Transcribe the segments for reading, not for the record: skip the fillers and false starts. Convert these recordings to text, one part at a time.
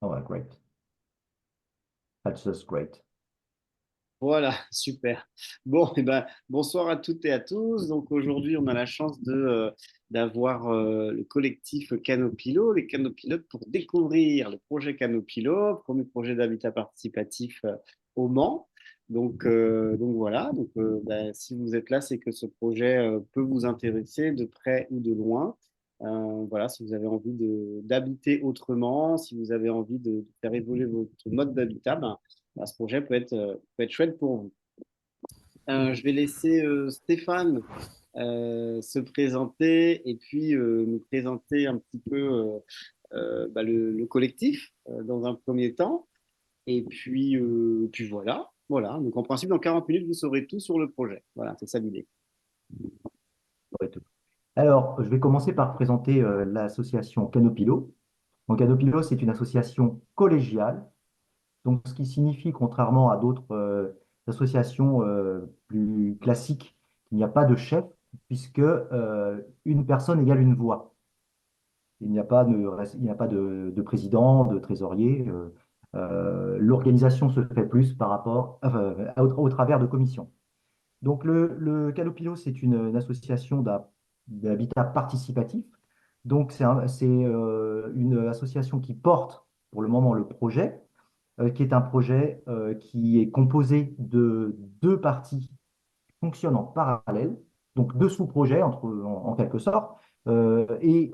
Oh, well, great. That's just great. Voilà, super. Bon, et ben, bonsoir à toutes et à tous. Donc aujourd'hui, on a la chance d'avoir le collectif Canopilo, les Canopilotes, pour découvrir le projet Canopilo, premier projet d'habitat participatif au Mans. Donc voilà, ben, si vous êtes là, c'est que ce projet peut vous intéresser de près ou de loin. Voilà, si vous avez envie d'habiter autrement, si vous avez envie de faire évoluer votre mode d'habitat, ben, ce projet peut être chouette pour vous. Je vais laisser Stéphane se présenter et puis nous présenter un petit peu bah, le collectif dans un premier temps. Et puis voilà, voilà. Donc en principe, dans 40 minutes, vous saurez tout sur le projet. Voilà, c'est ça l'idée. Ouais, tout. Alors, je vais commencer par présenter l'association Canopilo. Donc, Canopilo, c'est une association collégiale. Donc, ce qui signifie, contrairement à d'autres associations plus classiques, qu'il n'y a pas de chef, puisque une personne égale une voix. Il n'y a pas de président, de trésorier. L'organisation se fait plus par rapport, au travers de commissions. Donc, le Canopilo, c'est une association d'habitat participatif. Donc, c'est une association qui porte pour le moment le projet, qui est un projet qui est composé de deux parties fonctionnant en parallèle, donc deux sous-projets en quelque sorte. Et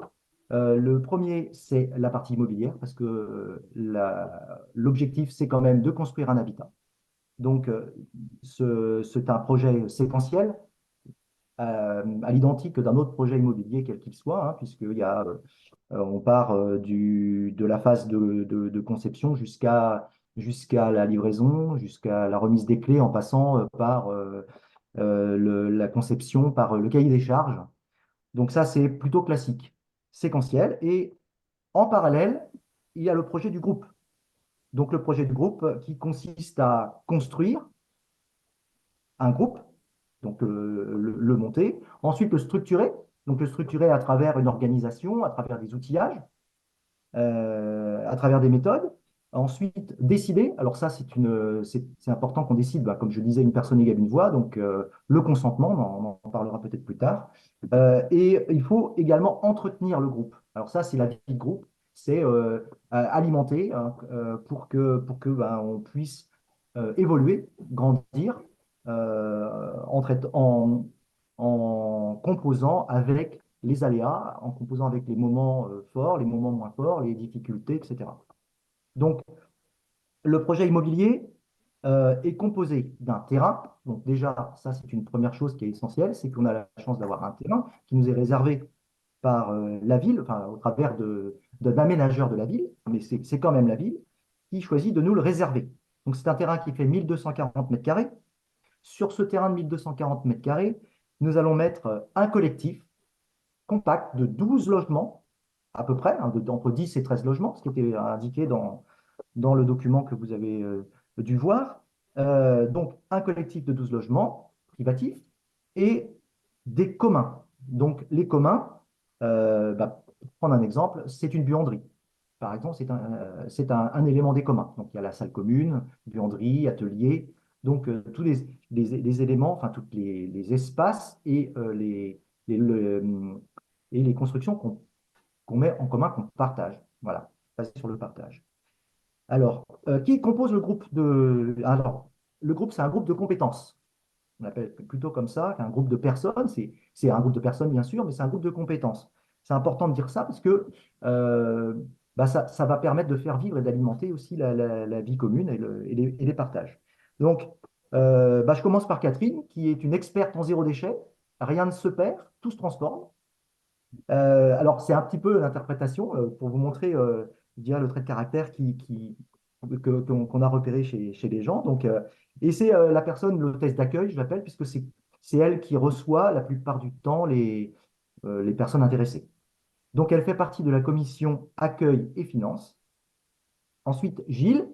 le premier, c'est la partie immobilière, parce que l'objectif, c'est quand même de construire un habitat. Donc, c'est un projet séquentiel, à l'identique d'un autre projet immobilier, quel qu'il soit, hein, on part de la phase de conception jusqu'à la livraison, jusqu'à la remise des clés, en passant par la conception, par le cahier des charges. Donc ça, c'est plutôt classique, séquentiel. Et en parallèle, il y a le projet du groupe. Donc le projet du groupe qui consiste à construire un groupe, donc le monter, ensuite le structurer, donc le structurer à travers une organisation, à travers des outillages, à travers des méthodes. Ensuite, décider. Alors ça, c'est important qu'on décide. Bah, comme je disais, une personne égale une voix, donc le consentement, on en parlera peut-être plus tard. Et il faut également entretenir le groupe. Alors ça, c'est la vie de groupe, c'est alimenter, hein, pour que on puisse évoluer, grandir en composant avec les aléas, en composant avec les moments forts, les moments moins forts, les difficultés, etc. Donc, le projet immobilier est composé d'un terrain. Donc déjà, ça, c'est une première chose qui est essentielle, c'est qu'on a la chance d'avoir un terrain qui nous est réservé par la ville, enfin, au travers d'aménageurs de la ville, mais c'est quand même la ville qui choisit de nous le réserver. Donc, c'est un terrain qui fait 1240 mètres carrés. Sur ce terrain de 1240 mètres carrés, nous allons mettre un collectif compact de 12 logements, à peu près, hein, entre 10 et 13 logements, ce qui était indiqué dans le document que vous avez dû voir. Donc, un collectif de 12 logements privatifs et des communs. Donc, les communs, pour prendre un exemple, c'est une buanderie. Par exemple, c'est un élément des communs. Donc, il y a la salle commune, buanderie, atelier. Donc, tous les éléments, enfin, tous les espaces et les, le- et les constructions qu'on met en commun, qu'on partage. Voilà, basé sur le partage. Alors, qui compose le groupe Alors, le groupe, c'est un groupe de compétences. On appelle plutôt comme ça qu'un groupe de personnes. C'est un groupe de personnes, bien sûr, mais c'est un groupe de compétences. C'est important de dire ça parce que euh, ça va permettre de faire vivre et d'alimenter aussi la vie commune et les partages. Donc, je commence par Catherine, qui est une experte en zéro déchet. Rien ne se perd, tout se transforme. Alors, c'est un petit peu l'interprétation pour vous montrer, je dirais, le trait de caractère qu'on a repéré chez les gens. Donc, et c'est la personne, l'hôtesse d'accueil, je l'appelle, puisque c'est elle qui reçoit la plupart du temps les personnes intéressées. Donc, elle fait partie de la commission accueil et finances. Ensuite, Gilles,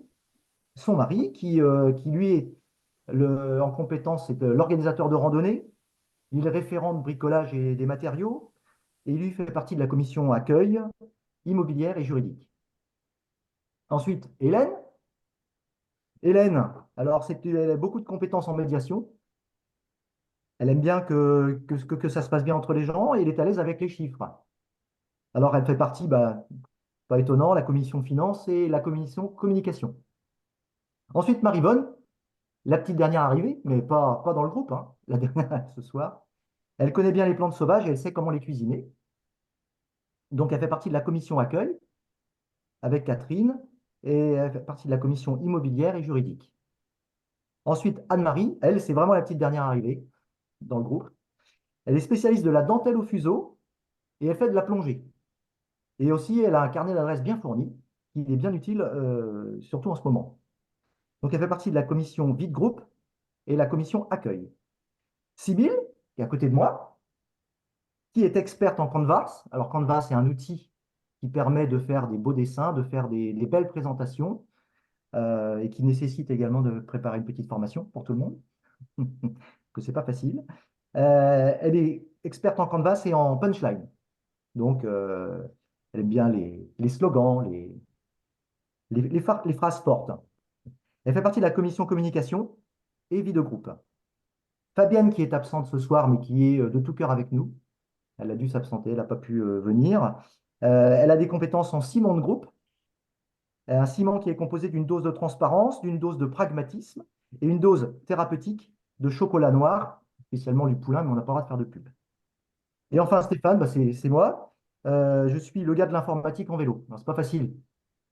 son mari, qui lui est en compétence, c'est l'organisateur de randonnée. Il est référent de bricolage et des matériaux. Et lui fait partie de la commission accueil, immobilière et juridique. Ensuite, Hélène. Hélène, alors elle a beaucoup de compétences en médiation. Elle aime bien que ça se passe bien entre les gens et elle est à l'aise avec les chiffres. Alors, elle fait partie, bah, pas étonnant, la commission finance et la commission communication. Ensuite, Marivonne, la petite dernière arrivée, mais pas dans le groupe, hein, la dernière ce soir. Elle connaît bien les plantes sauvages et elle sait comment les cuisiner. Donc, elle fait partie de la commission accueil avec Catherine et elle fait partie de la commission immobilière et juridique. Ensuite, Anne-Marie, elle, c'est vraiment la petite dernière arrivée dans le groupe. Elle est spécialiste de la dentelle au fuseau et elle fait de la plongée. Et aussi, elle a un carnet d'adresses bien fourni, qui est bien utile, surtout en ce moment. Donc, elle fait partie de la commission Vide Groupe et la commission Accueil. Sybille, qui est à côté de moi, qui est experte en Canvas. Alors, Canvas, c'est un outil qui permet de faire des beaux dessins, de faire des belles présentations et qui nécessite également de préparer une petite formation pour tout le monde, que c'est pas facile. Elle est experte en Canvas et en punchline. Donc, elle aime bien les slogans, les phrases fortes. Elle fait partie de la commission communication et vie de groupe. Fabienne, qui est absente ce soir, mais qui est de tout cœur avec nous. Elle a dû s'absenter, elle n'a pas pu venir. Elle a des compétences en ciment de groupe, un ciment qui est composé d'une dose de transparence, d'une dose de pragmatisme et une dose thérapeutique de chocolat noir, spécialement du poulain, mais on n'a pas le droit de faire de pub. Et enfin, Stéphane, bah, c'est moi. Je suis le gars de l'informatique en vélo. C'est pas facile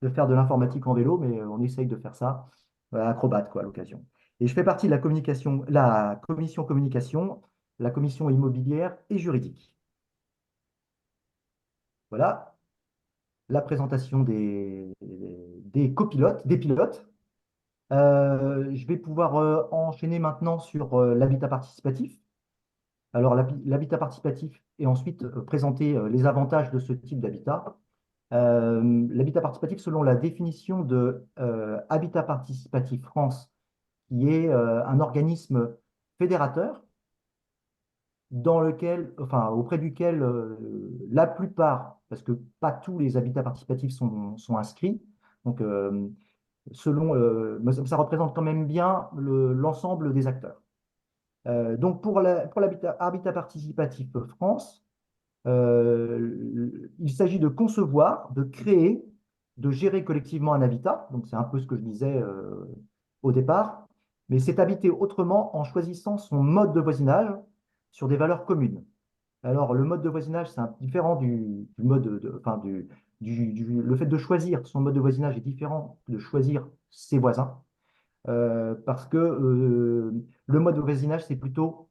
de faire de l'informatique en vélo, mais on essaye de faire ça. Acrobate, quoi, à l'occasion. Et je fais partie de la commission communication, la commission immobilière et juridique. Voilà la présentation des copilotes, des pilotes. Je vais pouvoir enchaîner maintenant sur l'habitat participatif. Alors, l'habitat participatif et ensuite présenter les avantages de ce type d'habitat. L'habitat participatif, selon la définition de Habitat Participatif France, qui est un organisme fédérateur dans lequel, enfin, auprès duquel la plupart, parce que pas tous les habitats participatifs sont inscrits, donc ça représente quand même bien l'ensemble des acteurs. Donc pour l'habitat Habitat Participatif France, il s'agit de concevoir, de créer, de gérer collectivement un habitat. Donc, c'est un peu ce que je disais au départ. Mais c'est habiter autrement en choisissant son mode de voisinage sur des valeurs communes. Alors, le mode de voisinage, c'est différent du mode enfin, le fait de choisir son mode de voisinage est différent de choisir ses voisins. Parce que le mode de voisinage, c'est plutôt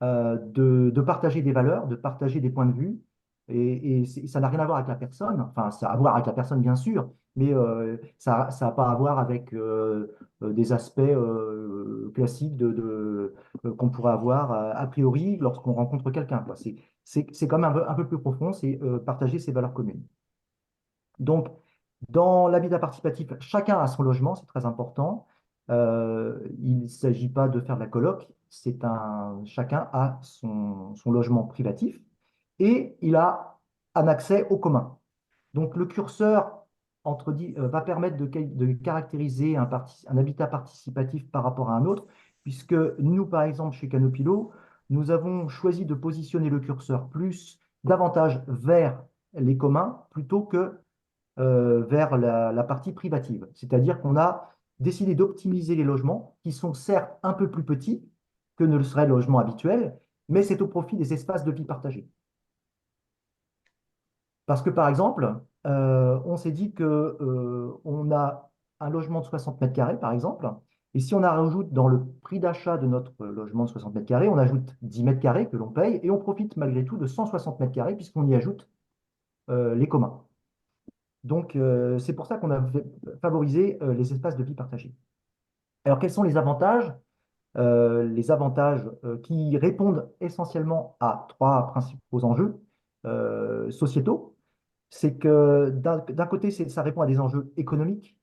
de partager des valeurs, de partager des points de vue. Et ça n'a rien à voir avec la personne, enfin, ça a à voir avec la personne, bien sûr, mais ça n'a pas à voir avec des aspects classiques qu'on pourrait avoir a priori lorsqu'on rencontre quelqu'un, quoi. C'est quand même un peu plus profond, c'est partager ses valeurs communes. Donc, dans l'habitat participatif, chacun a son logement, c'est très important. Il ne s'agit pas de faire de la coloc, chacun a son logement privatif et il a un accès au commun. Donc, le curseur va permettre de caractériser un habitat participatif par rapport à un autre, puisque nous, par exemple, chez Canopilo, nous avons choisi de positionner le curseur davantage vers les communs plutôt que vers la partie privative. C'est-à-dire qu'on a décidé d'optimiser les logements qui sont certes un peu plus petits que ne le serait le logement habituel, mais c'est au profit des espaces de vie partagés. Parce que par exemple, on s'est dit que on a un logement de 60 mètres carrés, par exemple, et si on rajoute dans le prix d'achat de notre logement de 60 mètres carrés, on ajoute 10 mètres carrés que l'on paye, et on profite malgré tout de 160 mètres carrés puisqu'on y ajoute les communs. Donc, c'est pour ça qu'on a favorisé les espaces de vie partagés. Alors, quels sont les avantages? Les avantages qui répondent essentiellement à trois principaux enjeux sociétaux. C'est que d'un côté, ça répond à des enjeux économiques,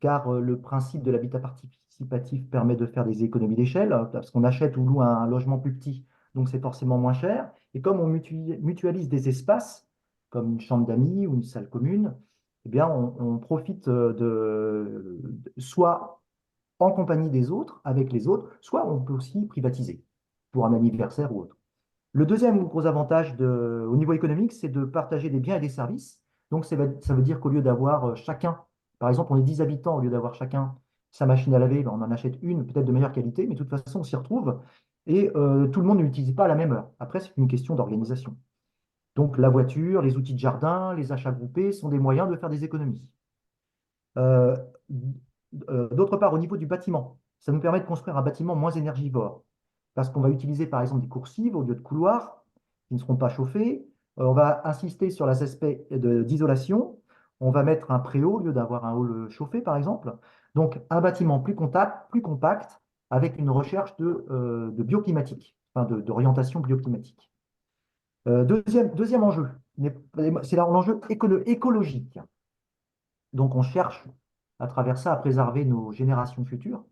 car le principe de l'habitat participatif permet de faire des économies d'échelle, parce qu'on achète ou loue un logement plus petit, donc c'est forcément moins cher. Et comme on mutualise des espaces, comme une chambre d'amis ou une salle commune, eh bien, on profite soit en compagnie des autres, avec les autres, soit on peut aussi privatiser pour un anniversaire ou autre. Le deuxième gros avantage au niveau économique, c'est de partager des biens et des services. Donc, ça veut dire qu'au lieu d'avoir chacun, par exemple, on est 10 habitants, au lieu d'avoir chacun sa machine à laver, ben, on en achète une, peut-être de meilleure qualité, mais de toute façon, on s'y retrouve et tout le monde ne l'utilise pas à la même heure. Après, c'est une question d'organisation. Donc, la voiture, les outils de jardin, les achats groupés sont des moyens de faire des économies. Euh, D'autre part, au niveau du bâtiment, ça nous permet de construire un bâtiment moins énergivore parce qu'on va utiliser par exemple des coursives au lieu de couloirs qui ne seront pas chauffés. On va insister sur les aspects d'isolation. On va mettre un préau au lieu d'avoir un hall chauffé par exemple. Donc un bâtiment plus compact avec une recherche de bioclimatique, enfin d'orientation bioclimatique. Deuxième enjeu, c'est là l'enjeu écologique. Donc, on cherche à travers ça à préserver nos générations futures.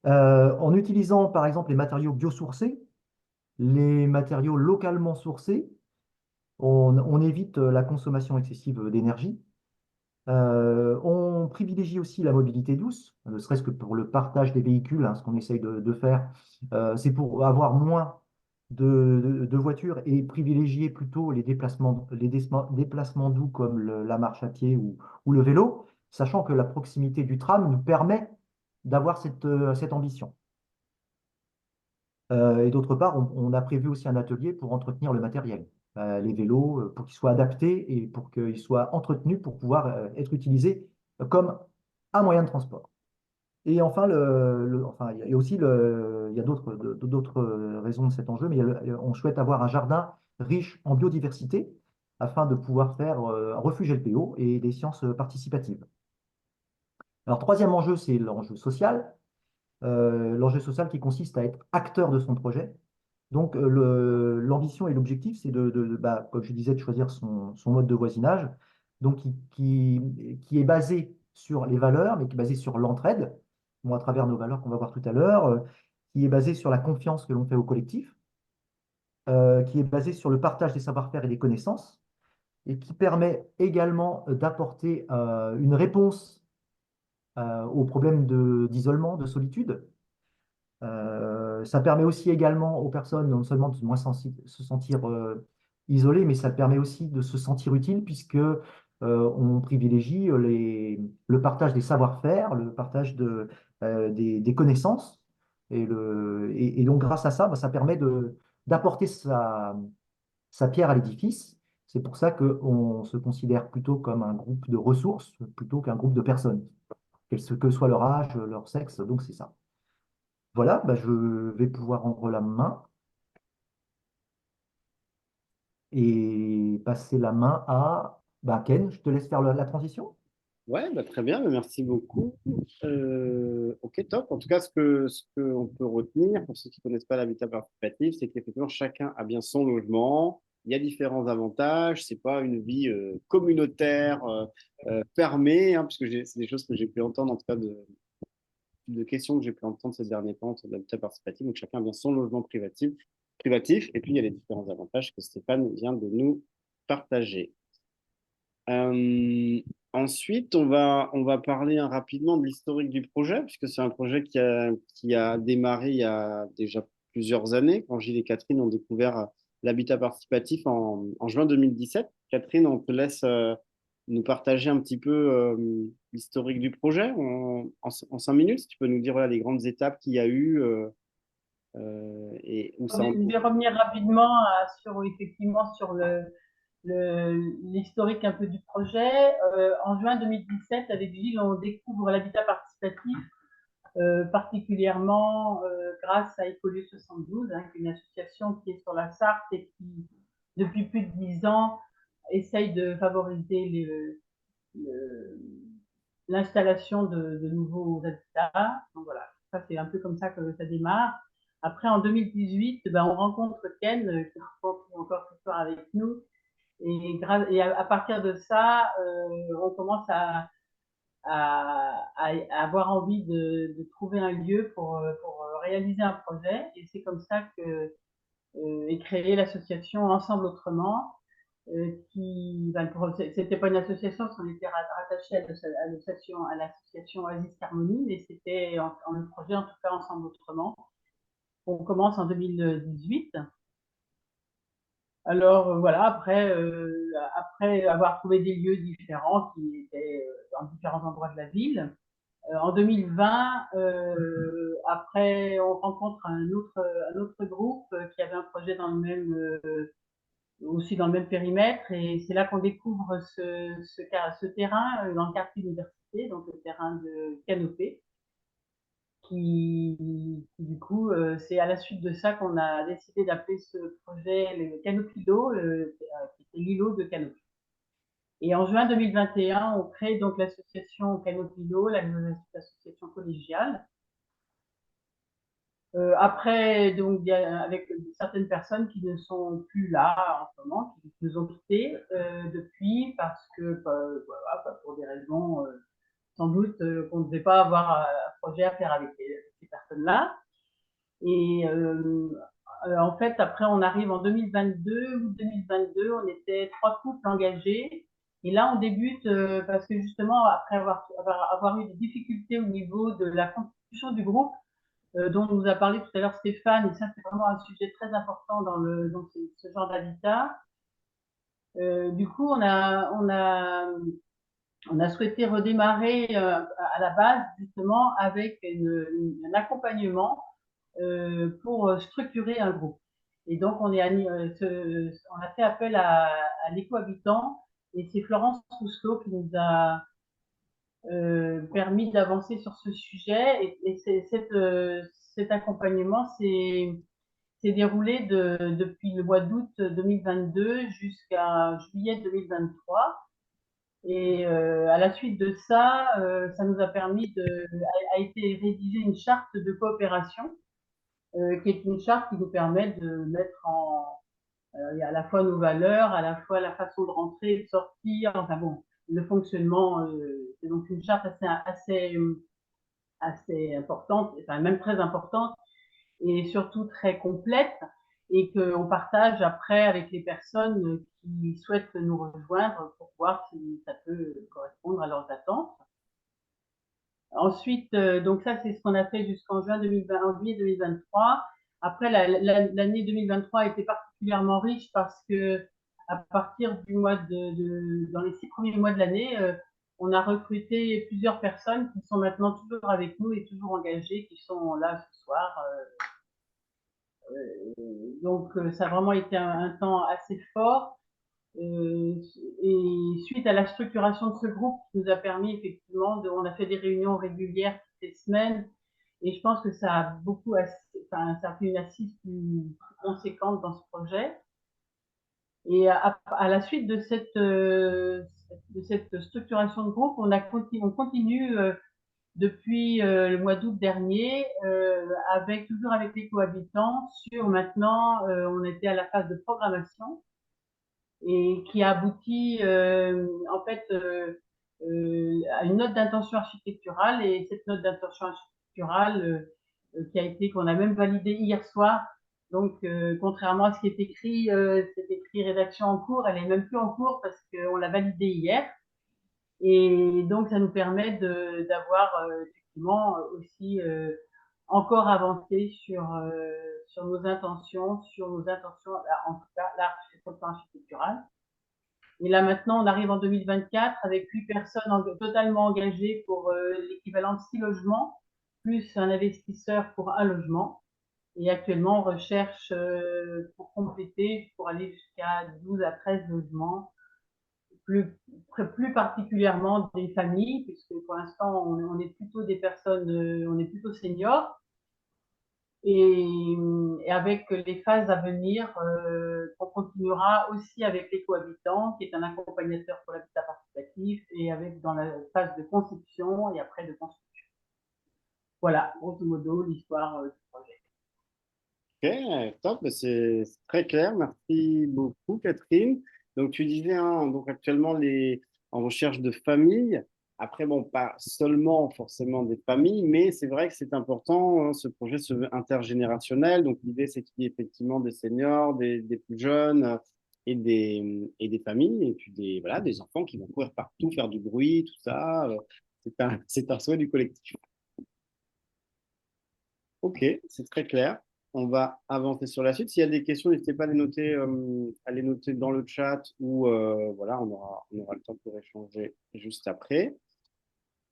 En utilisant, par exemple, les matériaux biosourcés, les matériaux localement sourcés, on évite la consommation excessive d'énergie. On privilégie aussi la mobilité douce, ne serait-ce que pour le partage des véhicules, hein, ce qu'on essaye de faire. C'est pour avoir moins de voitures et privilégier plutôt les déplacements doux comme la marche à pied ou le vélo, sachant que la proximité du tram nous permet d'avoir cette ambition. Et d'autre part, on a prévu aussi un atelier pour entretenir le matériel, les vélos, pour qu'ils soient adaptés et pour qu'ils soient entretenus pour pouvoir être utilisés comme un moyen de transport. Et enfin, enfin, il y a aussi il y a d'autres raisons de cet enjeu, mais on souhaite avoir un jardin riche en biodiversité afin de pouvoir faire un refuge LPO et des sciences participatives. Alors, troisième enjeu, c'est l'enjeu social qui consiste à être acteur de son projet. Donc, l'ambition et l'objectif, c'est comme je disais, de choisir son mode de voisinage, donc qui est basé sur les valeurs, mais qui est basé sur l'entraide, bon, à travers nos valeurs qu'on va voir tout à l'heure, qui est basé sur la confiance que l'on fait au collectif, qui est basé sur le partage des savoir-faire et des connaissances, et qui permet également d'apporter une réponse aux problèmes d'isolement, de solitude. Ça permet aussi également aux personnes non seulement de moins se sentir isolées, mais ça permet aussi de se sentir utile puisque on privilégie le partage des savoir-faire, le partage des connaissances. Et donc grâce à ça, bah, ça permet d'apporter sa pierre à l'édifice. C'est pour ça qu'on se considère plutôt comme un groupe de ressources plutôt qu'un groupe de personnes, que soit leur âge, leur sexe. Donc c'est ça. Voilà, bah, je vais pouvoir rendre la main et passer la main à Ken. Je te laisse faire la transition. Ouais, bah, très bien, merci beaucoup. Ok, top. En tout cas, ce qu'on peut retenir pour ceux qui ne connaissent pas l'habitat participatif, c'est qu'effectivement, chacun a bien son logement. Il y a différents avantages. C'est pas une vie communautaire fermée, hein, puisque c'est des choses que j'ai pu entendre, en tout cas de questions que j'ai pu entendre ces derniers temps sur l'habitat participatif. Donc, chacun a bien son logement privatif. Et puis, il y a les différents avantages que Stéphane vient de nous partager. Ensuite, on va parler rapidement de l'historique du projet, puisque c'est un projet qui a démarré il y a déjà plusieurs années, quand Gilles et Catherine ont découvert l'habitat participatif en juin 2017. Catherine, on te laisse nous partager un petit peu l'historique du projet en 5 minutes, si tu peux nous dire voilà, les grandes étapes qu'il y a eu et où ça en Je est. vais revenir rapidement effectivement sur l'historique un peu du projet. En juin 2017, avec Gilles, on découvre l'habitat participatif, particulièrement grâce à Écolieu 72, hein, une association qui est sur la Sarthe et qui, depuis plus de 10 ans, essaye de favoriser l'installation de nouveaux habitats. Donc voilà, ça c'est un peu comme ça que ça démarre. Après, en 2018, ben, on rencontre Ken, qui rencontre encore ce soir avec nous. Et à partir de ça, on commence à avoir envie de trouver un lieu pour réaliser un projet. Et c'est comme ça que est créée l'association Ensemble Autrement, C'était pas une association, on était rattaché à l'association Oasis Harmonie, mais c'était le projet en tout cas Ensemble Autrement. On commence en 2018. Alors voilà, après avoir trouvé des lieux différents qui étaient dans différents endroits de la ville, en 2020, après on rencontre un autre groupe qui avait un projet aussi dans le même périmètre, et c'est là qu'on découvre ce terrain dans le quartier université, donc le terrain de Canopée, du coup, c'est à la suite de ça qu'on a décidé d'appeler ce projet le Canopilo, qui était l'îlot de Canopée. Et en juin 2021, on crée donc l'association Canopilo, l'association collégiale. Après, donc, avec certaines personnes qui ne sont plus là en ce moment, qui nous ont quittés depuis, parce que, voilà, pour des raisons sans doute qu'on ne devait pas avoir un projet à faire avec ces personnes-là. Et en fait, après, on arrive en 2022 ou 2022, on était 3 couples engagés. Et là, on débute parce que justement, après avoir eu des difficultés au niveau de la constitution du groupe, dont nous a parlé tout à l'heure Stéphane, et ça, c'est vraiment un sujet très important dans ce genre d'habitat. Du coup, on a souhaité redémarrer à la base, justement, avec un accompagnement pour structurer un groupe. Et donc, on a fait appel à l'éco-habitant, et c'est Florence Rousseau qui nous a permis d'avancer sur ce sujet. Cet accompagnement s'est déroulé depuis le mois d'août 2022 jusqu'à juillet 2023. Et à la suite de ça, ça nous a permis a été rédigée une charte de coopération, qui est une charte qui nous permet de mettre à la fois nos valeurs, à la fois la façon de rentrer et de sortir, enfin bon, le fonctionnement. C'est donc une charte assez importante, enfin même très importante, et surtout très complète, et qu'on partage après avec les personnes qui souhaitent nous rejoindre pour voir si ça peut correspondre à leurs attentes. Ensuite, donc ça, c'est ce qu'on a fait jusqu'en juillet 2023. Après, l'année 2023 a été particulièrement riche parce que à partir dans les 6 premiers mois de l'année, on a recruté plusieurs personnes qui sont maintenant toujours avec nous et toujours engagées, qui sont là ce soir. Donc, ça a vraiment été un temps assez fort. Et suite à la structuration de ce groupe qui nous a permis effectivement, on a fait des réunions régulières toutes les semaines, et je pense que ça a ça a fait une assise plus conséquente dans ce projet. Et à la suite de cette structuration de groupe, on continue depuis le mois d'août dernier, toujours avec les cohabitants, maintenant, on était à la phase de programmation, et qui a abouti en fait à une note d'intention architecturale, et cette note d'intention architecturale qu'on a même validée hier soir. Donc, contrairement à ce qui est écrit, c'est écrit rédaction en cours, elle est même plus en cours parce qu'on l'a validée hier. Et donc, ça nous permet d'avoir effectivement aussi encore avancé sur nos intentions, en tout cas l'architecture architecturale. Et là, maintenant, on arrive en 2024 avec 8 personnes totalement engagées pour l'équivalent de 6 logements, plus un investisseur pour un logement. Et actuellement, on recherche pour compléter, pour aller jusqu'à 12 à 13 logements, plus particulièrement des familles, puisque pour l'instant, on est plutôt des personnes, on est plutôt seniors. Et avec les phases à venir, on continuera aussi avec les cohabitants, qui est un accompagnateur pour l'habitat participatif, et dans la phase de conception et après de construction. Voilà, grosso modo, l'histoire du projet. Ok, top, c'est très clair. Merci beaucoup, Catherine. Donc, tu disais, hein, donc actuellement, en recherche de familles. Après, bon, pas seulement forcément des familles, mais c'est vrai que c'est important, hein, ce projet se veut intergénérationnel. Donc, l'idée, c'est qu'il y ait effectivement des seniors, des plus jeunes, et des familles, et puis voilà, des enfants qui vont courir partout, faire du bruit, tout ça. C'est un souhait du collectif. Ok, c'est très clair. On va avancer sur la suite. S'il y a des questions, n'hésitez pas à les noter dans le chat ou voilà, on aura le temps pour échanger juste après.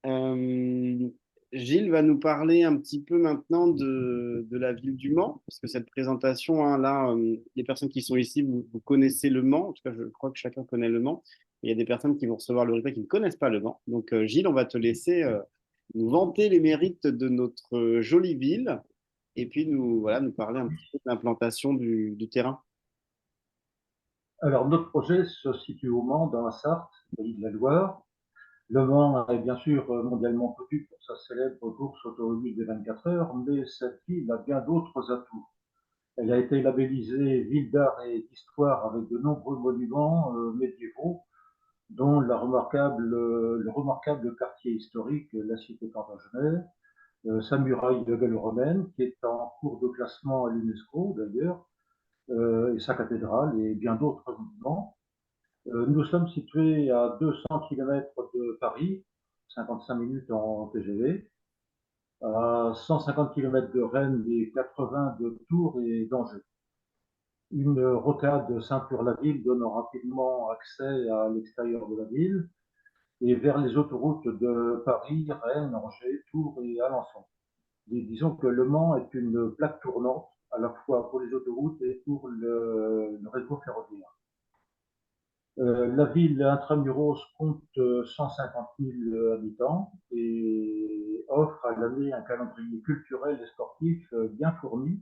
Euh, Gilles va nous parler un petit peu maintenant de la ville du Mans, parce que cette présentation, hein, là, les personnes qui sont ici, vous connaissez le Mans. En tout cas, je crois que chacun connaît le Mans. Il y a des personnes qui vont recevoir le replay qui ne connaissent pas le Mans. Donc, Gilles, on va te laisser nous vanter les mérites de notre jolie ville et puis voilà, nous parler un petit peu de l'implantation du terrain. Alors, notre projet se situe au Mans, dans la Sarthe, pays de la Loire. Le Mans est bien sûr mondialement connu pour sa célèbre course automobile des 24 heures, mais cette ville a bien d'autres atouts. Elle a été labellisée ville d'art et d'histoire avec de nombreux monuments médiévaux, dont le remarquable quartier historique, la cité Plantagenet, sa muraille de gallo-romaine, qui est en cours de classement à l'UNESCO d'ailleurs, et sa cathédrale et bien d'autres monuments. Nous sommes situés à 200 km de Paris, 55 minutes en TGV, à 150 km de Rennes et 80 de Tours et d'Angers. Une rocade ceinture la ville, donnant rapidement accès à l'extérieur de la ville et vers les autoroutes de Paris, Rennes, Angers, Tours et Alençon. Et disons que Le Mans est une plaque tournante à la fois pour les autoroutes et pour le réseau ferroviaire. La ville intramuros compte 150 000 habitants et offre à l'année un calendrier culturel et sportif bien fourni,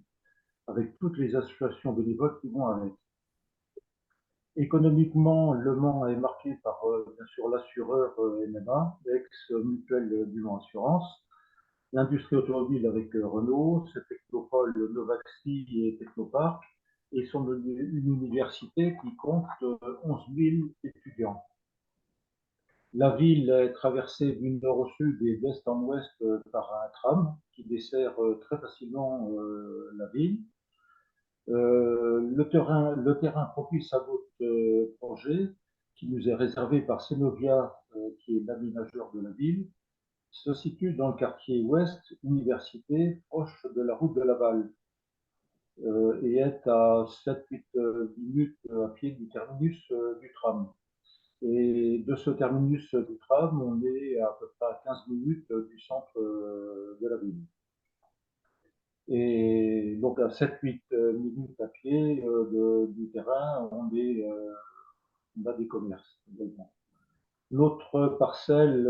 avec toutes les associations bénévoles qui vont avec. Économiquement, Le Mans est marqué par bien sûr l'assureur MMA, ex-mutuelle du Mans Assurance, l'industrie automobile avec Renault, ses technopoles Novaxi et Technopark, et une université qui compte 11 000 étudiants. La ville est traversée du nord au sud et d'est en ouest par un tram qui dessert très facilement la ville. Le terrain propice à votre projet, qui nous est réservé par Cenovia, qui est l'aménageur de la ville, se situe dans le quartier ouest, université, proche de la route de Laval, et est à 7-8 minutes à pied du terminus du tram. Et de ce terminus du tram, on est à peu près à 15 minutes du centre de la ville. Et donc à 7-8 minutes à pied du terrain, on a des commerces également. Notre parcelle,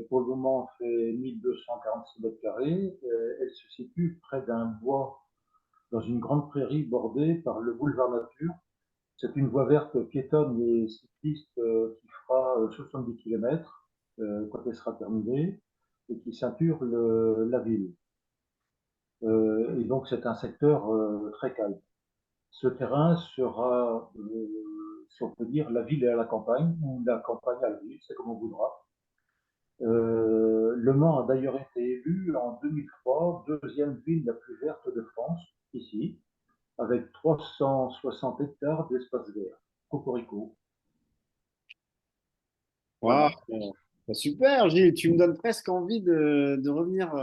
pour le moment, fait 1246 mètres carrés. Elle se situe près d'un bois, dans une grande prairie bordée par le boulevard Nature. C'est une voie verte piétonne et cycliste qui fera 70 km quand elle sera terminée et qui ceinture la ville. Et donc c'est un secteur très calme. Ce terrain sera, si on peut dire, la ville est à la campagne, ou la campagne à la ville, c'est comme on voudra. Le Mans a d'ailleurs été élu en 2003 deuxième ville la plus verte de France, ici, avec 360 hectares d'espace vert. Cocorico. Wow. Bah, super, Gilles, tu me donnes presque envie de revenir,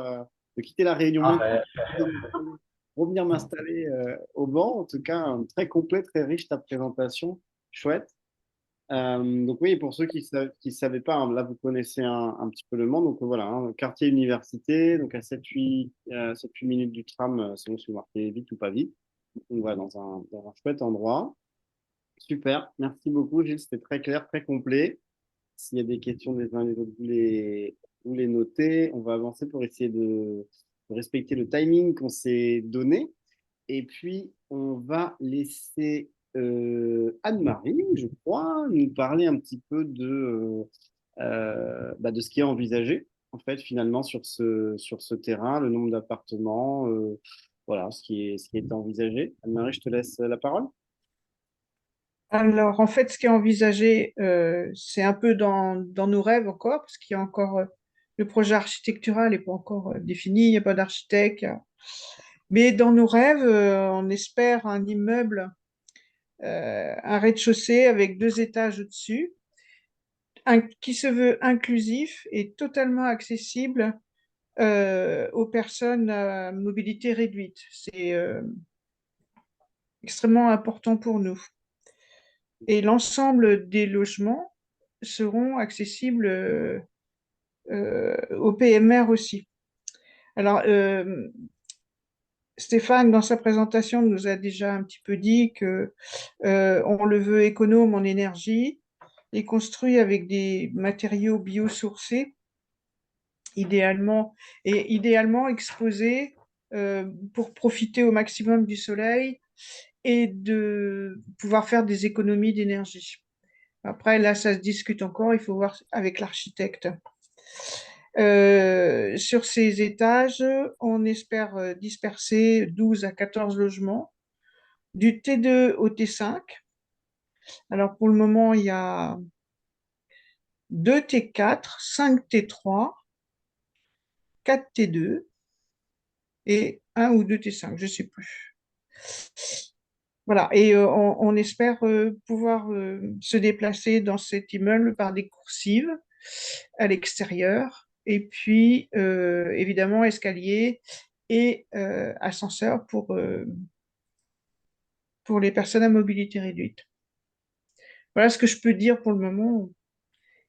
de quitter la Réunion, même, revenir m'installer au banc. En tout cas, très complet, très riche ta présentation, chouette. Donc oui, pour ceux qui ne savaient pas, hein, là vous connaissez un petit peu le Mans. Donc voilà, hein, quartier université, donc à 7-8 minutes du tram, selon si vous marquez vite ou pas vite. Donc voilà, dans un chouette endroit. Super, merci beaucoup Gilles, c'était très clair, très complet. S'il y a des questions des uns et des autres, vous les notez. On va avancer pour essayer de respecter le timing qu'on s'est donné. Et puis, on va laisser Anne-Marie, je crois, nous parler un petit peu de ce qui est envisagé, en fait, finalement, sur ce terrain, le nombre d'appartements, voilà, ce qui est envisagé. Anne-Marie, je te laisse la parole. Alors, en fait, ce qui est envisagé, c'est un peu dans nos rêves encore, parce qu'il y a encore, le projet architectural n'est pas encore défini, il n'y a pas d'architecte. Mais dans nos rêves, on espère un immeuble un rez-de-chaussée avec 2 étages au-dessus, qui se veut inclusif et totalement accessible aux personnes à mobilité réduite. C'est extrêmement important pour nous. Et l'ensemble des logements seront accessibles aux PMR aussi. Alors, Stéphane, dans sa présentation, nous a déjà un petit peu dit que on le veut économe en énergie et construit avec des matériaux biosourcés, idéalement, et idéalement exposés pour profiter au maximum du soleil et de pouvoir faire des économies d'énergie. Après, là, ça se discute encore, il faut voir avec l'architecte. Sur ces étages, on espère disperser 12 à 14 logements, du T2 au T5. Alors, pour le moment, il y a 2 T4, 5 T3, 4 T2 et 1 ou 2 T5, je ne sais plus. Voilà, et on espère pouvoir se déplacer dans cet immeuble par des coursives à l'extérieur, et puis évidemment escalier et ascenseur pour les personnes à mobilité réduite. Voilà ce que je peux dire pour le moment.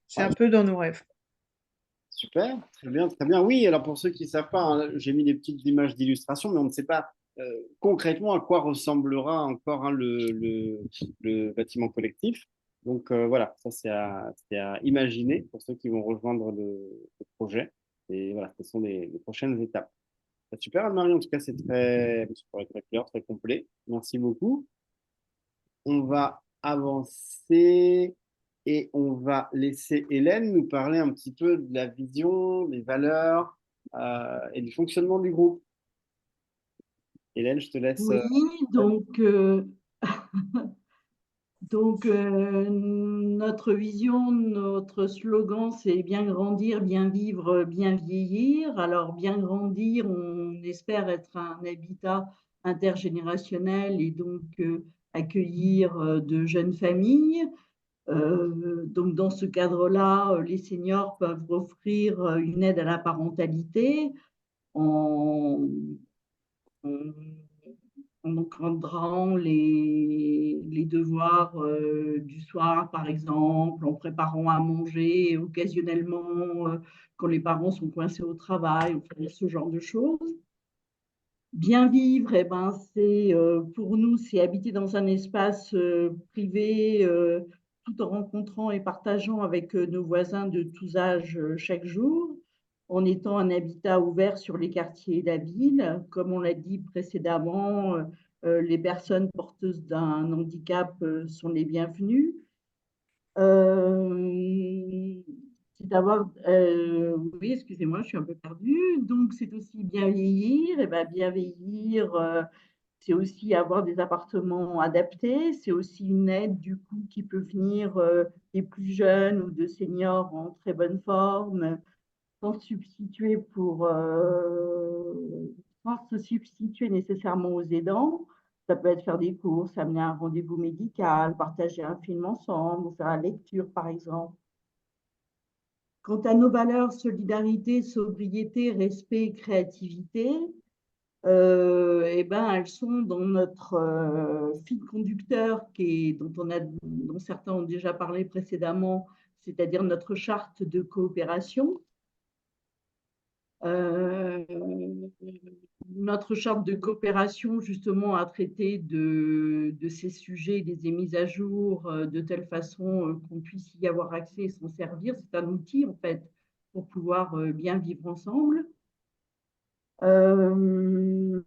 C'est Ah, un peu dans nos rêves. super, très bien, très bien. Oui, alors pour ceux qui ne savent pas, hein, j'ai mis des petites images d'illustration, mais on ne sait pas concrètement à quoi ressemblera encore hein, le bâtiment collectif. Donc voilà, ça c'est à imaginer pour ceux qui vont rejoindre le projet. Et voilà, ce sont les prochaines étapes. Super, Anne-Marie, en tout cas, très clair, très complet. Merci beaucoup. On va avancer et on va laisser Hélène nous parler un petit peu de la vision, des valeurs et du fonctionnement du groupe. Hélène, je te laisse. Oui, donc, notre vision, notre slogan, c'est bien grandir, bien vivre, bien vieillir. Alors, bien grandir, on espère être un habitat intergénérationnel et donc accueillir de jeunes familles. Donc, dans ce cadre-là, les seniors peuvent offrir une aide à la parentalité en, en en encadrant les devoirs du soir, par exemple, en préparant à manger, occasionnellement, quand les parents sont coincés au travail, enfin, ce genre de choses. Bien vivre, eh ben, pour nous, c'est habiter dans un espace privé tout en rencontrant et partageant avec nos voisins de tous âges chaque jour, en étant un habitat ouvert sur les quartiers et la ville. Comme on l'a dit précédemment, les personnes porteuses d'un handicap sont les bienvenues. C'est d'avoir, oui, excusez-moi, je suis un peu perdue. Donc, c'est aussi bien vieillir. Et ben, bien vieillir, c'est aussi avoir des appartements adaptés. C'est aussi une aide, du coup, qui peut venir des plus jeunes ou de seniors en très bonne forme, sans substituer sans se substituer nécessairement aux aidants. Ça peut être faire des courses, amener un rendez-vous médical, partager un film ensemble, ou faire la lecture, par exemple. Quant à nos valeurs, solidarité, sobriété, respect, créativité, eh ben, elles sont dans notre fil conducteur dont certains ont déjà parlé précédemment, c'est-à-dire notre charte de coopération. Notre charte de coopération, justement, a traité de ces sujets, les mises à jour de telle façon qu'on puisse y avoir accès et s'en servir. C'est un outil, en fait, pour pouvoir bien vivre ensemble. L'un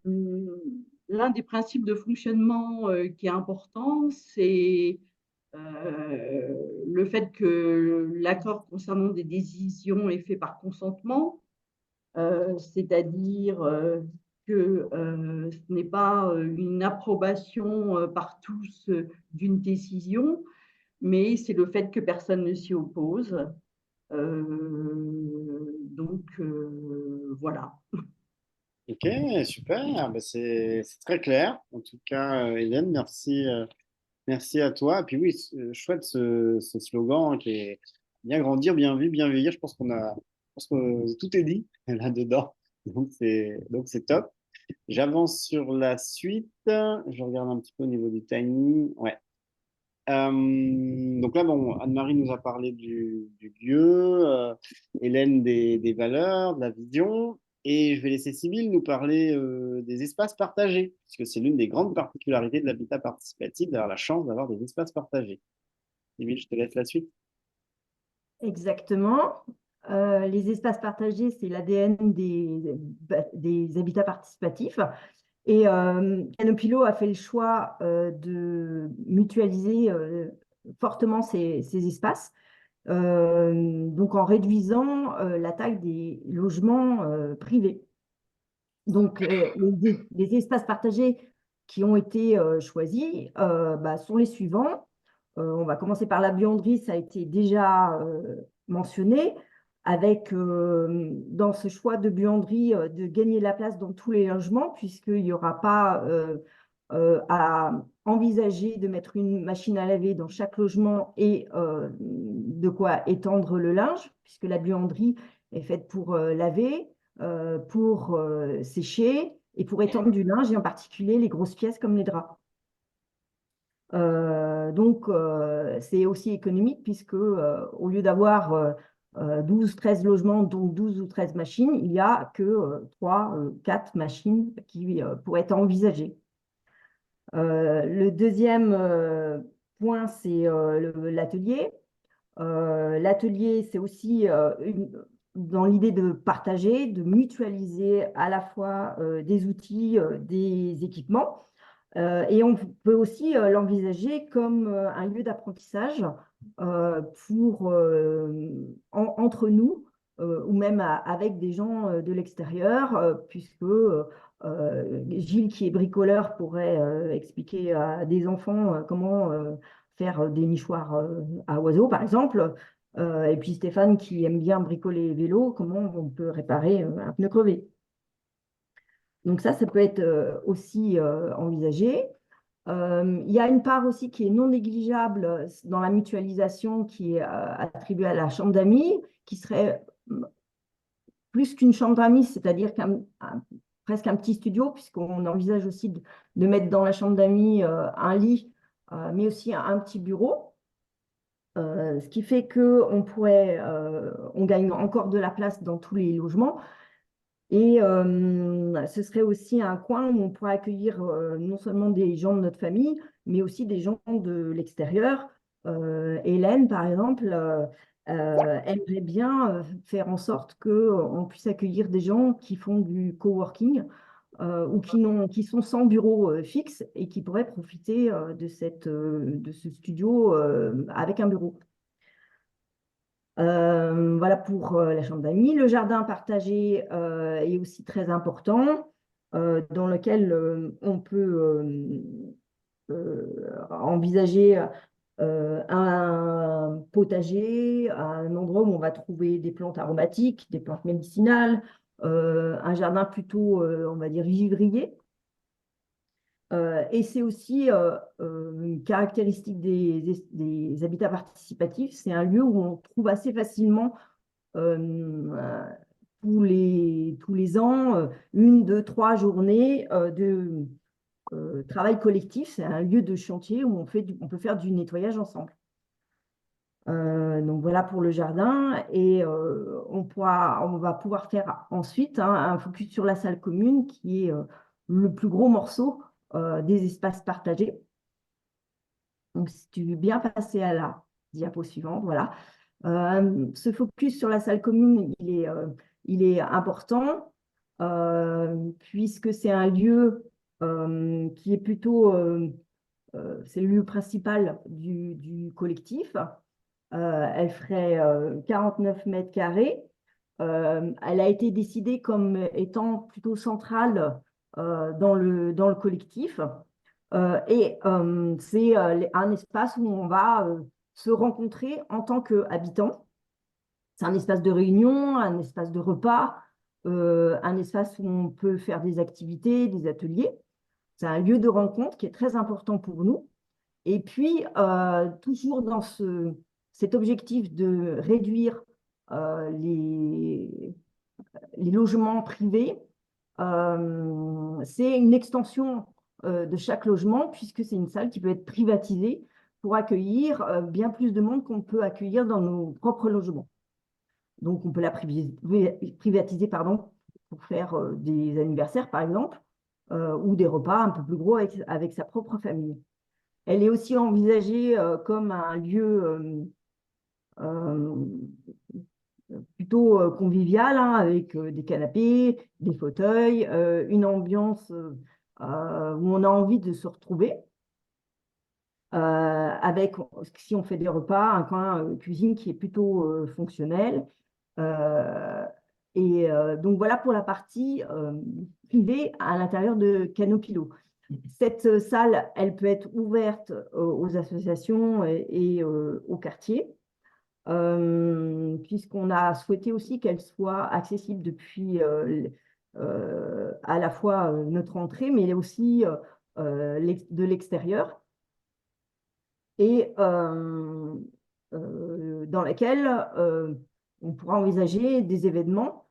des principes de fonctionnement qui est important, c'est le fait que l'accord concernant des décisions est fait par consentement. C'est-à-dire que ce n'est pas une approbation par tous d'une décision, mais c'est le fait que personne ne s'y oppose. Voilà. Ok, super, ben, c'est très clair. En tout cas, Hélène, merci. Merci à toi. Et puis oui, chouette ce slogan qui est bien grandir, bien vivre, bien vieillir. Je pense que tout est dit là-dedans. Donc c'est top. J'avance sur la suite. Je regarde un petit peu au niveau du timing. Ouais. Donc là, bon, Anne-Marie nous a parlé du lieu, Hélène des valeurs, de la vision, et je vais laisser Sybille nous parler des espaces partagés, puisque c'est l'une des grandes particularités de l'habitat participatif, d'avoir la chance d'avoir des espaces partagés. Sybille, je te laisse la suite. Exactement. Les espaces partagés, c'est l'ADN des habitats participatifs. Et Canopilo a fait le choix de mutualiser fortement ces espaces, donc en réduisant la taille des logements privés. Donc, les espaces partagés qui ont été choisis sont les suivants. On va commencer par la buanderie, ça a été déjà mentionné, avec dans ce choix de buanderie de gagner la place dans tous les logements, puisqu'il n'y aura pas à envisager de mettre une machine à laver dans chaque logement et de quoi étendre le linge, puisque la buanderie est faite pour laver, pour sécher et pour étendre du linge, et en particulier les grosses pièces comme les draps. Donc, c'est aussi économique puisque au lieu d'avoir 12-13 logements, donc 12 ou 13 machines, il n'y a que 3-4 machines qui pourraient être envisagées. Le deuxième point, c'est l'atelier. L'atelier, c'est aussi dans l'idée de partager, de mutualiser à la fois des outils, des équipements. Et on peut aussi l'envisager comme un lieu d'apprentissage entre nous ou même avec des gens de l'extérieur, puisque Gilles, qui est bricoleur, pourrait expliquer à des enfants comment faire des nichoirs à oiseaux, par exemple. Et puis Stéphane, qui aime bien bricoler les vélos, comment on peut réparer un pneu crevé. Donc ça peut être aussi envisagé. Il y a une part aussi qui est non négligeable dans la mutualisation qui est attribuée à la chambre d'amis, qui serait plus qu'une chambre d'amis, c'est-à-dire presque un petit studio, puisqu'on envisage aussi de mettre dans la chambre d'amis un lit, mais aussi un petit bureau. Ce qui fait qu'on on gagne encore de la place dans tous les logements. Et ce serait aussi un coin où on pourrait accueillir non seulement des gens de notre famille, mais aussi des gens de l'extérieur. Hélène, par exemple, aimerait bien faire en sorte qu'on puisse accueillir des gens qui font du coworking ou qui sont sans bureau fixe et qui pourraient profiter de ce studio avec un bureau. Voilà pour la chambre d'amis. Le jardin partagé est aussi très important, dans lequel on peut envisager un potager, un endroit où on va trouver des plantes aromatiques, des plantes médicinales, un jardin plutôt, on va dire, vivrier. Et c'est aussi une caractéristique des habitats participatifs, c'est un lieu où on trouve assez facilement tous les ans 1, 2, 3 journées de travail collectif. C'est un lieu de chantier où on peut faire du nettoyage ensemble. Donc voilà pour le jardin, et on va pouvoir faire ensuite un focus sur la salle commune qui est le plus gros morceau des espaces partagés. Donc, si tu veux bien passer à la diapo suivante, voilà. Ce focus sur la salle commune, il est important puisque c'est un lieu qui est plutôt, c'est le lieu principal du collectif. Elle ferait 49 mètres carrés. Elle a été décidée comme étant plutôt centrale dans le collectif. Et c'est un espace où on va se rencontrer en tant qu'habitants. C'est un espace de réunion, un espace de repas, un espace où on peut faire des activités, des ateliers. C'est un lieu de rencontre qui est très important pour nous. Et puis, toujours dans cet objectif de réduire les logements privés, c'est une extension de chaque logement, puisque c'est une salle qui peut être privatisée pour accueillir bien plus de monde qu'on peut accueillir dans nos propres logements. Donc, on peut la privatiser, pardon, pour faire des anniversaires, par exemple, ou des repas un peu plus gros avec sa propre famille. Elle est aussi envisagée comme un lieu euh, plutôt convivial, hein, avec des canapés, des fauteuils, une ambiance où on a envie de se retrouver. Avec, si on fait des repas, un coin cuisine qui est plutôt fonctionnel. Euh, donc voilà pour la partie privée à l'intérieur de Canopilo. Cette salle, elle peut être ouverte aux associations et au quartier, puisqu'on a souhaité aussi qu'elle soit accessible depuis à la fois notre entrée, mais aussi de l'extérieur, et dans laquelle on pourra envisager des événements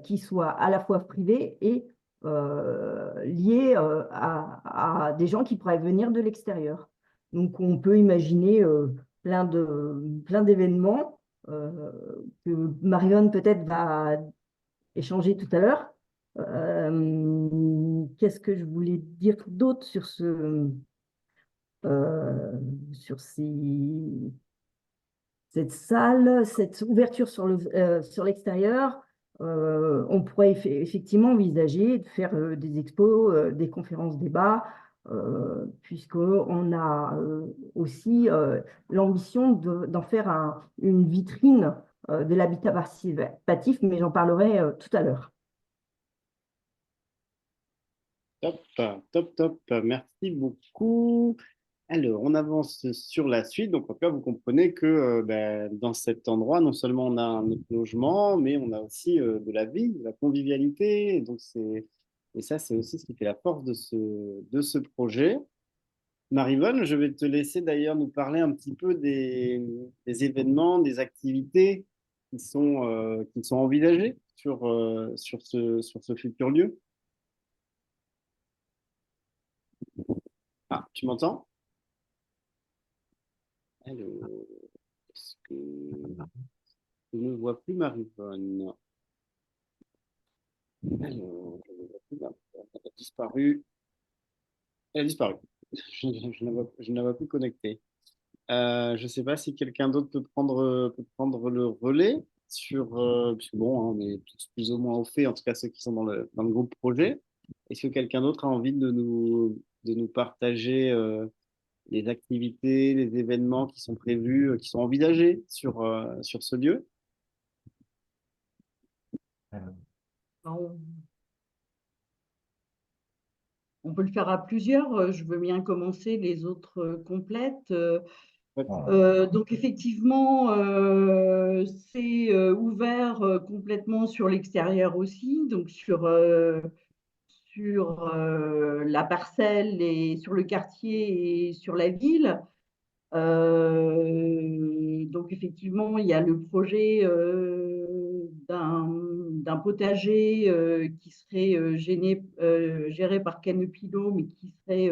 qui soient à la fois privés et liés à des gens qui pourraient venir de l'extérieur. Donc, on peut imaginer plein d'événements que Marion peut-être va échanger tout à l'heure. Qu'est-ce que je voulais dire d'autre euh, sur cette salle, cette ouverture sur l'extérieur? On pourrait effectivement envisager de faire des expos, des conférences débats, puisqu'on a aussi l'ambition d'en faire une vitrine de l'habitat participatif, mais j'en parlerai tout à l'heure. Top, top, top. Merci beaucoup. Alors, on avance sur la suite. Donc, en tout cas, vous comprenez que dans cet endroit, non seulement on a un autre logement, mais on a aussi de la vie, de la convivialité. Et ça, c'est aussi ce qui fait la force de ce projet. Marivonne, je vais te laisser d'ailleurs nous parler un petit peu des événements, des activités qui sont envisagées sur ce futur lieu. Ah, tu m'entends? Alors, est-ce que je ne vois plus Marivonne? Alors, je ne vois plus Marivonne. Elle a disparu. Elle a disparu. Je ne la vois plus connectée. Je ne sais pas si quelqu'un d'autre peut prendre le relais puisque bon, hein, on est tous plus ou moins au fait, en tout cas ceux qui sont dans le groupe projet. Est-ce que quelqu'un d'autre a envie de nous partager les activités, les événements qui sont prévus, qui sont envisagés sur ce lieu? Euh, On on peut le faire à plusieurs. Je veux bien commencer, les autres complètes. Donc effectivement, c'est ouvert complètement sur l'extérieur aussi, donc sur la parcelle et sur le quartier et sur la ville. Donc effectivement, il y a le projet d'un potager qui serait géré par Canopilo, mais qui serait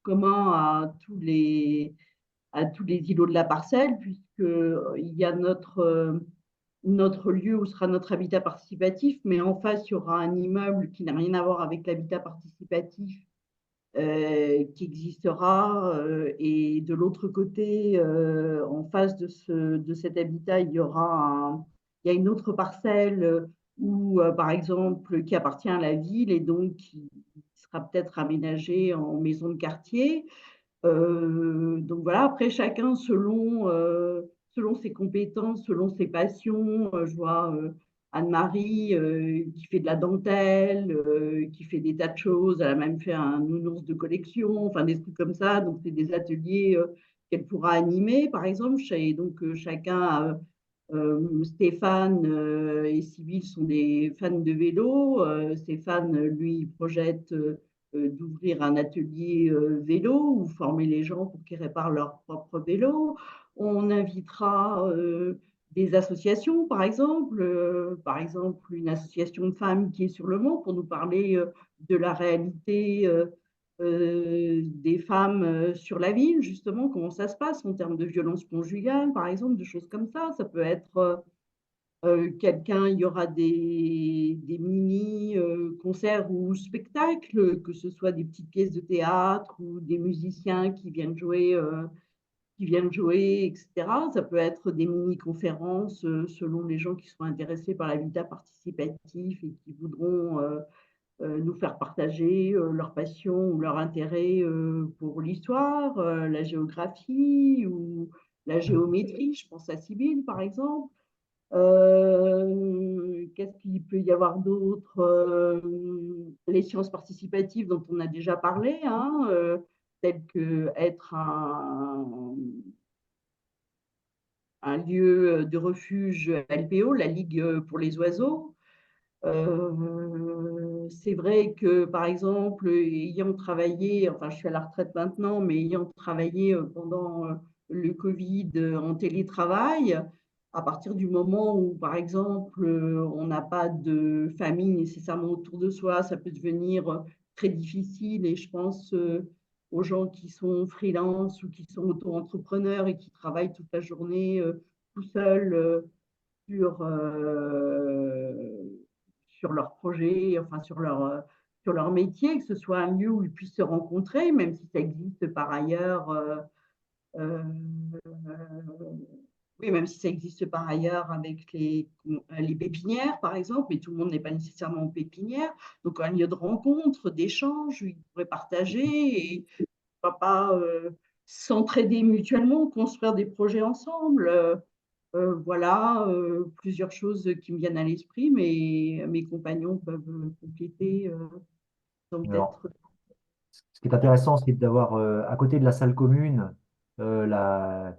commun à tous les îlots de la parcelle, puisqu'il y a notre lieu où sera notre habitat participatif, mais en face, il y aura un immeuble qui n'a rien à voir avec l'habitat participatif qui existera. Et de l'autre côté, en face de cet habitat, il y a une autre parcelle où, par exemple, qui appartient à la ville et donc qui sera peut-être aménagée en maison de quartier. Donc voilà, après chacun selon ses compétences, selon ses passions. Je vois Anne-Marie qui fait de la dentelle, qui fait des tas de choses. Elle a même fait un nounours de collection, enfin des trucs comme ça. Donc c'est des ateliers qu'elle pourra animer, par exemple. Et donc chacun, Stéphane et Sybille sont des fans de vélo. Stéphane, lui, projette d'ouvrir un atelier vélo ou former les gens pour qu'ils réparent leur propre vélo. On invitera des associations, par exemple une association de femmes qui est sur le Mans pour nous parler de la réalité des femmes sur la ville, justement, comment ça se passe en termes de violence conjugale, par exemple, de choses comme ça. Ça peut être il y aura des mini-concerts ou spectacles, que ce soit des petites pièces de théâtre ou des musiciens qui viennent jouer, etc. Ça peut être des mini-conférences selon les gens qui sont intéressés par l'habitat participatif et qui voudront nous faire partager leur passion ou leur intérêt pour l'histoire, la géographie ou la géométrie. Je pense à Sibylle, par exemple. Qu'est-ce qu'il peut y avoir d'autre? Les sciences participatives dont on a déjà parlé, hein, telles que être un lieu de refuge LPO, la Ligue pour les oiseaux. C'est vrai que, par exemple, ayant travaillé, enfin je suis à la retraite maintenant, mais ayant travaillé pendant le Covid en télétravail, à partir du moment où, par exemple, on n'a pas de famille nécessairement autour de soi, ça peut devenir très difficile et je pense aux gens qui sont freelance ou qui sont auto-entrepreneurs et qui travaillent toute la journée tout seuls sur, sur leur projet, enfin sur leur métier, que ce soit un lieu où ils puissent se rencontrer, même si ça existe par ailleurs. Oui, même si ça existe par ailleurs avec les pépinières, par exemple, mais tout le monde n'est pas nécessairement en pépinière. Donc, un lieu de rencontre, d'échange, où ils pourraient partager et pourquoi pas s'entraider mutuellement, construire des projets ensemble. Voilà, plusieurs choses qui me viennent à l'esprit, mais mes compagnons peuvent compléter. Alors, Peut-être. ce qui est intéressant, c'est d'avoir à côté de la salle commune la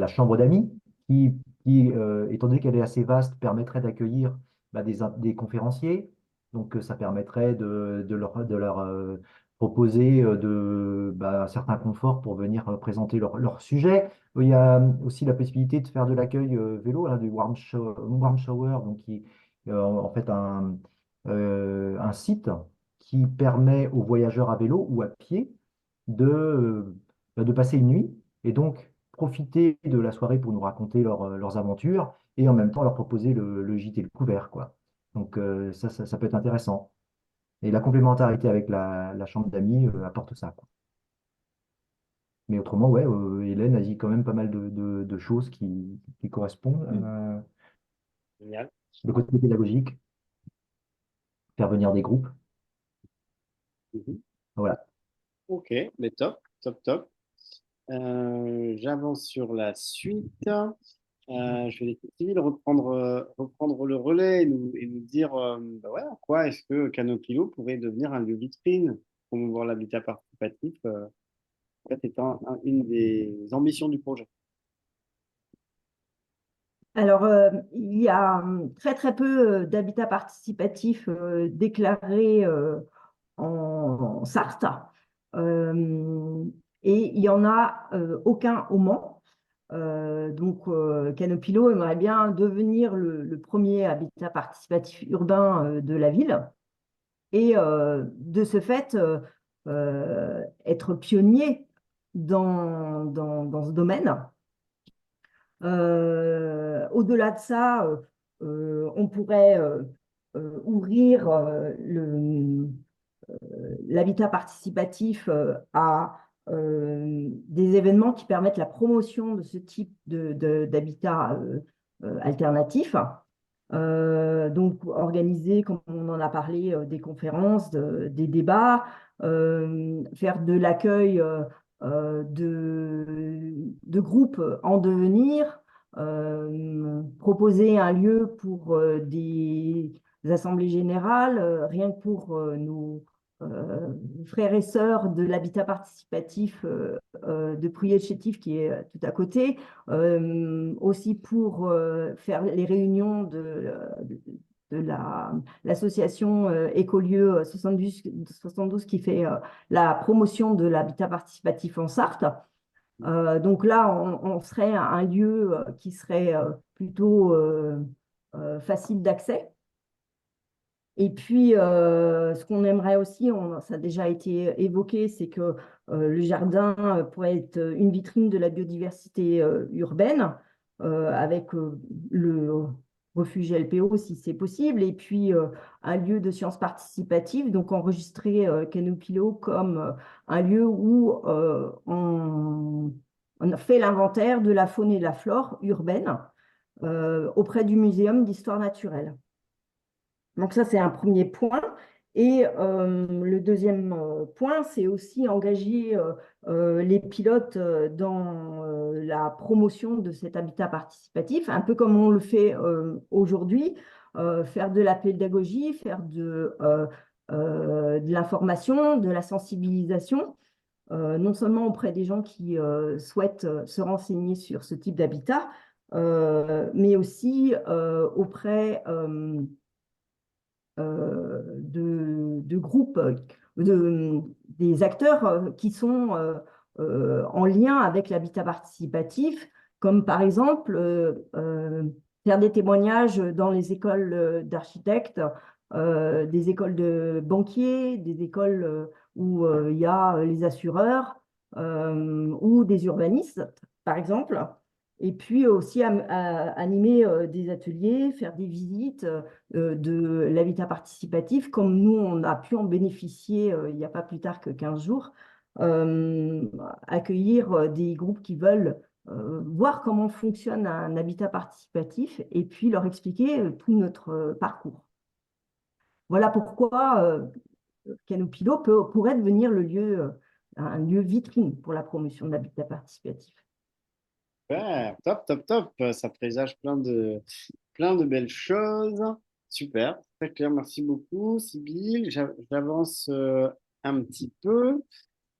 chambre d'amis qui, étant donné qu'elle est assez vaste, permettrait d'accueillir des conférenciers. Donc, ça permettrait de leur proposer un certain confort pour venir présenter leur sujet. Il y a aussi la possibilité de faire de l'accueil vélo, hein, du warm shower, donc qui en fait un site qui permet aux voyageurs à vélo ou à pied de passer une nuit et donc profiter de la soirée pour nous raconter leurs aventures et en même temps leur proposer le gîte et le couvert, quoi. Donc ça peut être intéressant. Et la complémentarité avec la chambre d'amis apporte ça, quoi. Mais autrement, ouais, Hélène a dit quand même pas mal de choses qui correspondent. Génial. Le côté pédagogique, faire venir des groupes. Mhm. Voilà. Ok, mais top, top, top. J'avance sur la suite. Je vais laisser Cyril reprendre le relais et nous dire ouais, en quoi est-ce que Canopilo pourrait devenir un lieu vitrine pour promouvoir l'habitat participatif. En fait, c'est une des ambitions du projet. Alors, il y a très très peu d'habitat participatif déclaré en Sarthe. Et il n'y en a aucun au Mans. Donc, Canopilo aimerait bien devenir le premier habitat participatif urbain de la ville et de ce fait être pionnier dans ce domaine. Au-delà de ça, on pourrait ouvrir l'habitat participatif à des événements qui permettent la promotion de ce type d'habitat alternatif. Donc, organiser, comme on en a parlé, des conférences, des débats, faire de l'accueil de groupes en devenir, proposer un lieu pour des assemblées générales, rien que pour nos frères et sœurs de l'habitat participatif de Pruyé-Chétif qui est tout à côté, aussi pour faire les réunions de de l'association Écolieu 72 qui fait la promotion de l'habitat participatif en Sarthe. Donc là, on serait un lieu qui serait plutôt facile d'accès. Et puis, ce qu'on aimerait aussi, ça a déjà été évoqué, c'est que le jardin pourrait être une vitrine de la biodiversité urbaine, avec le refuge LPO si c'est possible, et puis un lieu de sciences participatives, donc enregistrer Canopilo comme un lieu où on fait l'inventaire de la faune et de la flore urbaine auprès du Muséum d'histoire naturelle. Donc ça, c'est un premier point. Et le deuxième point, c'est aussi engager les pilotes dans la promotion de cet habitat participatif, un peu comme on le fait aujourd'hui, faire de la pédagogie, faire de l'information, de la sensibilisation, non seulement auprès des gens qui souhaitent se renseigner sur ce type d'habitat, mais aussi auprès de groupes, des acteurs qui sont en lien avec l'habitat participatif, comme par exemple faire des témoignages dans les écoles d'architectes, des écoles de banquiers, des écoles où il y a les assureurs ou des urbanistes, par exemple. Et puis aussi animer des ateliers, faire des visites de l'habitat participatif, comme nous, on a pu en bénéficier il n'y a pas plus tard que 15 jours, accueillir des groupes qui veulent voir comment fonctionne un habitat participatif et puis leur expliquer tout notre parcours. Voilà pourquoi Canopilo pourrait devenir un lieu vitrine pour la promotion de l'habitat participatif. Super, top, top, top. Ça présage plein de belles choses. Super, très clair. Merci beaucoup, Sybille. J'avance un petit peu.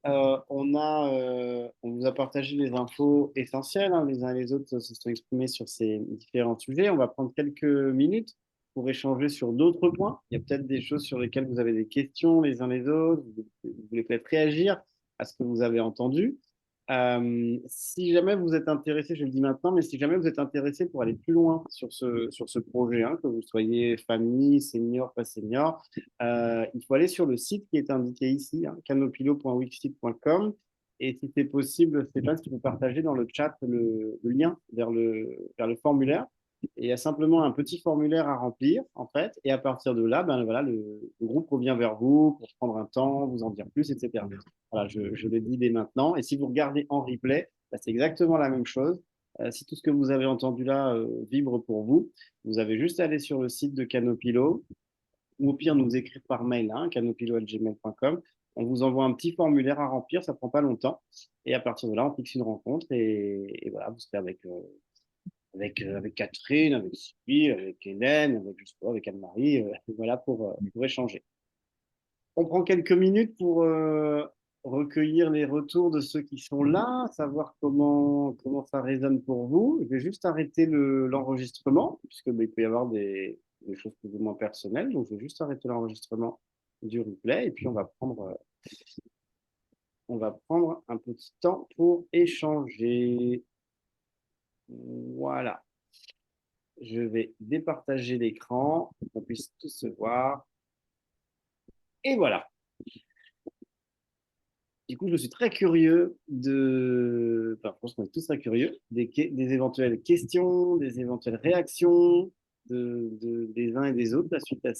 On vous a partagé les infos essentielles, hein. Les uns et les autres se sont exprimés sur ces différents sujets. On va prendre quelques minutes pour échanger sur d'autres points. Il y a peut-être des choses sur lesquelles vous avez des questions les uns les autres. Vous voulez peut-être réagir à ce que vous avez entendu. Si jamais vous êtes intéressé, je le dis maintenant, mais si jamais vous êtes intéressé pour aller plus loin sur ce projet, hein, que vous soyez famille, senior, pas senior, il faut aller sur le site qui est indiqué ici, hein, canopilo.wixsite.com. Et si c'est possible, Stéphane, si tu peux partager dans le chat le lien vers le formulaire. Et il y a simplement un petit formulaire à remplir, en fait. Et à partir de là, ben, voilà, le groupe revient vers vous pour prendre un temps, vous en dire plus, etc. Voilà, je le dis dès maintenant. Et si vous regardez en replay, ben, c'est exactement la même chose. Si tout ce que vous avez entendu là vibre pour vous, vous avez juste à aller sur le site de Canopilo, ou au pire nous écrire par mail, hein, canopilo@gmail.com. On vous envoie un petit formulaire à remplir, ça prend pas longtemps. Et à partir de là, on fixe une rencontre et voilà, vous serez avec Catherine, avec Sylvie, avec Hélène, avec Anne-Marie, voilà, pour échanger. On prend quelques minutes pour recueillir les retours de ceux qui sont là, savoir comment ça résonne pour vous. Je vais juste arrêter l'enregistrement, puisque il peut y avoir des choses plus ou moins personnelles. Donc, je vais juste arrêter l'enregistrement du replay et puis on va prendre un petit temps pour échanger. Voilà. Je vais départager l'écran pour qu'on puisse tous se voir. Et voilà. Du coup, je suis très curieux enfin, je pense qu'on est tous très curieux des éventuelles questions, des éventuelles réactions des uns et des autres la suite à